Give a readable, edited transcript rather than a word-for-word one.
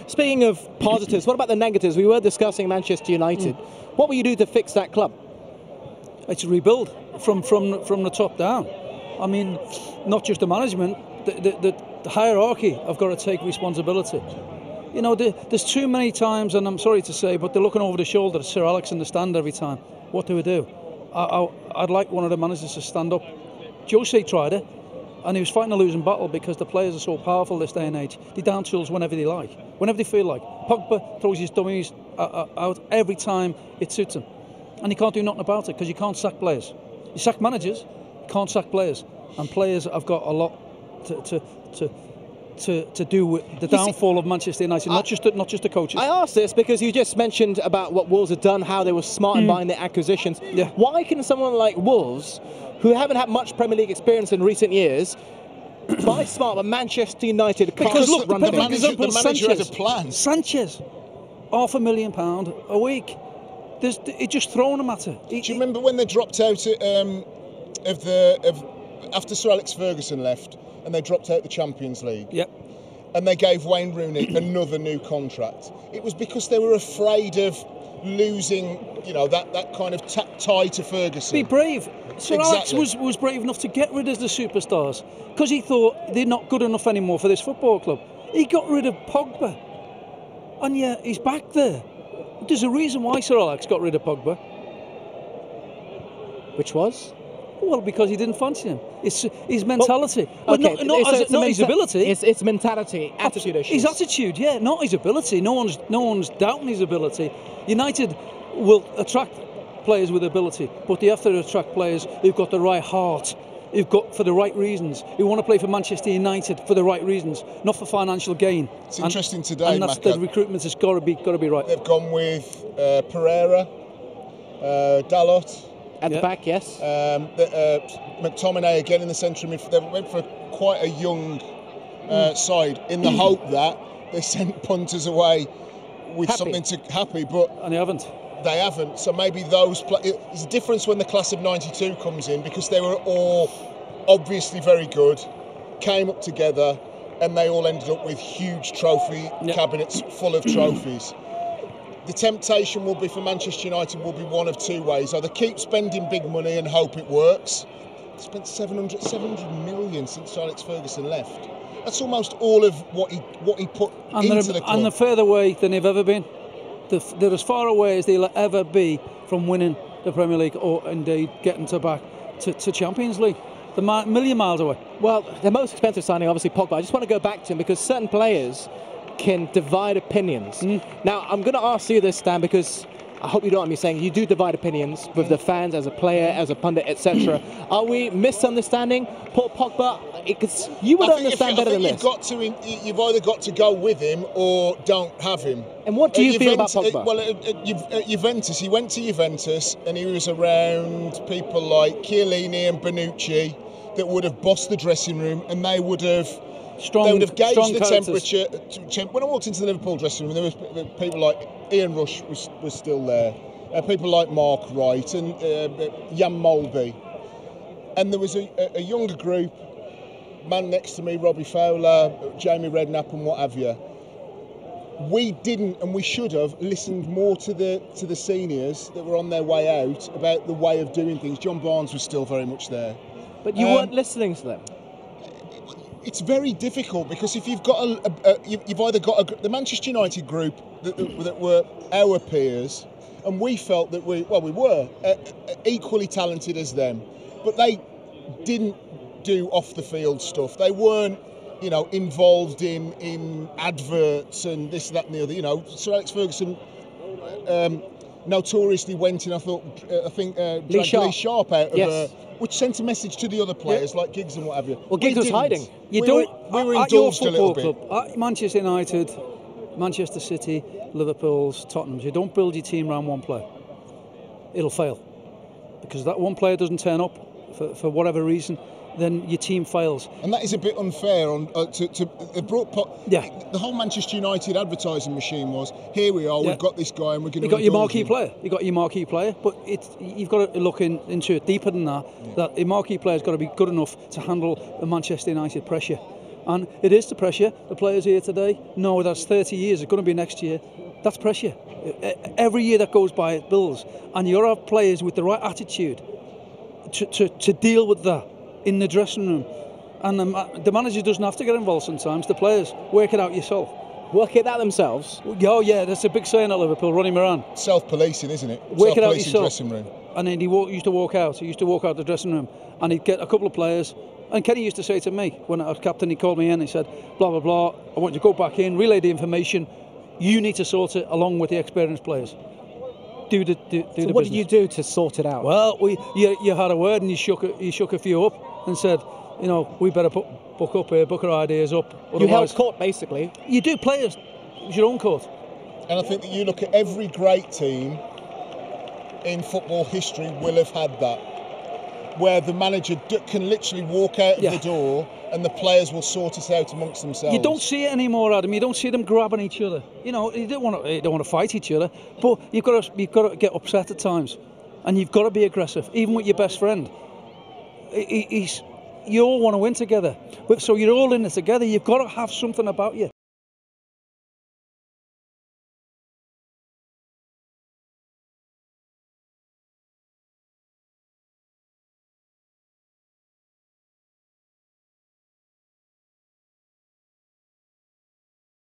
Speaking of positives, what about the negatives? We were discussing Manchester United. What will you do to fix that club? It's a rebuild from the top down. I mean, not just the management, the hierarchy have got to take responsibility. You know, there's too many times, and I'm sorry to say, but they're looking over the shoulder at Sir Alex in the stand every time. What do we do? I'd like one of the managers to stand up. Jose tried it, and he was fighting a losing battle because the players are so powerful this day and age. They down tools whenever they like, whenever they feel like. Pogba throws his dummies out every time it suits him. And you can't do nothing about it because you can't sack players. You sack managers, you can't sack players. And players have got a lot to do with the downfall of Manchester United, not just the coaches. I asked this because you just mentioned about what Wolves have done, how they were smart in buying their acquisitions. Yeah. Why can someone like Wolves, who haven't had much Premier League experience in recent years, buy smart, but Manchester United can't run the manager has a plan. Sanchez, £500,000 a week. It's just throwing them at her. Do you remember when they dropped out after Sir Alex Ferguson left, and they dropped out the Champions League? Yep. And they gave Wayne Rooney another new contract. It was because they were afraid of losing, you know, that kind of tie to Ferguson. Be brave. Sir Alex was brave enough to get rid of the superstars because he thought they're not good enough anymore for this football club. He got rid of Pogba, and yeah, he's back there. There's a reason why Sir Alex got rid of Pogba. Which was? Well, because he didn't fancy him. It's his mentality. Well, not his ability. It's mentality, attitude issues. His attitude, yeah, not his ability. No one's doubting his ability. United will attract players with ability, but they have to attract players who've got the right heart, who've got for the right reasons, who want to play for Manchester United for the right reasons, not for financial gain. It's interesting today, and that's the recruitment has got to be right. They've gone with Pereira, Dalot. At the back, yes. McTominay again in the centre of midfield. They went for quite a young side in the hope that they sent punters away with something to happy, and they haven't. They haven't. So maybe those. It's a difference when the class of '92 comes in because they were all obviously very good, came up together, and they all ended up with huge trophy cabinets full of trophies. The temptation will be for Manchester United will be one of two ways. Either keep spending big money and hope it works. They spent 700 million since Alex Ferguson left. That's almost all of what he put into the club. And they're further away than they've ever been. They're as far away as they'll ever be from winning the Premier League or indeed getting back to Champions League. They're a million miles away. Well, the most expensive signing, obviously, Pogba. I just want to go back to him because certain players can divide opinions. Now, I'm going to ask you this, Stan, because I hope you don't mind me saying you do divide opinions with the fans, as a player, as a pundit, etc. Are we misunderstanding Paul Pogba? You would understand better than this. You've either got to go with him or don't have him. And what do you feel about Pogba? At Juventus, he went to Juventus and he was around people like Chiellini and Bonucci that would have bossed the dressing room, and they would have gauged the temperature. When I walked into the Liverpool dressing room, there were people like Ian Rush was still there, people like Mark Wright and Jan Molby, and there was a younger group, man next to me, Robbie Fowler, Jamie Redknapp and what have you. We didn't, and we should have, listened more to the seniors that were on their way out about the way of doing things. John Barnes was still very much there. But you weren't listening to them. It's very difficult because if you've got you've either got the Manchester United group that were our peers, and we felt that we were equally talented as them, but they didn't do off the field stuff. They weren't, involved in adverts and this, that, and the other. Sir Alex Ferguson notoriously went in. I think dragged Lee Sharp out of which sent a message to the other players like Giggs and what have you. Well, Giggs was hiding. We were indulged a little bit. At Manchester United, Manchester City, Liverpool's, Tottenham's, you don't build your team around one player. It'll fail. Because that one player doesn't turn up for whatever reason, then your team fails. And that is a bit unfair. The whole Manchester United advertising machine was, here we are, we've got this guy and we're going to... You got your marquee player, but you've got to look into it deeper than that, that a marquee player's got to be good enough to handle the Manchester United pressure. And it is the pressure. The players here today, no, that's 30 years, it's going to be next year. That's pressure. Every year that goes by, it builds. And you got to have players with the right attitude to deal with that in the dressing room. And the manager doesn't have to get involved sometimes. The players, work it out yourself. Work it out themselves? Oh, yeah, that's a big saying at Liverpool, Ronnie Moran. Self-policing, isn't it? Work it out yourself. Dressing room. And then he used to walk out. He used to walk out the dressing room. And he'd get a couple of players. And Kenny used to say to me, when I was captain, he called me in, he said, blah, blah, blah, I want you to go back in, relay the information. You need to sort it along with the experienced players. Do the what did you do to sort it out? Well, you had a word and you shook a few up and said, you know, we better book our ideas up. You held court, basically. You do, players. It's your own court. And I think that you look at every great team in football history will have had that, where the manager can literally walk out of the door and the players will sort it out amongst themselves. You don't see it anymore, Adam. You don't see them grabbing each other. You know, you don't want to fight each other, but you've got to get upset at times, and you've got to be aggressive, even with your best friend. You all want to win together, so you're all in it together. You've got to have something about you.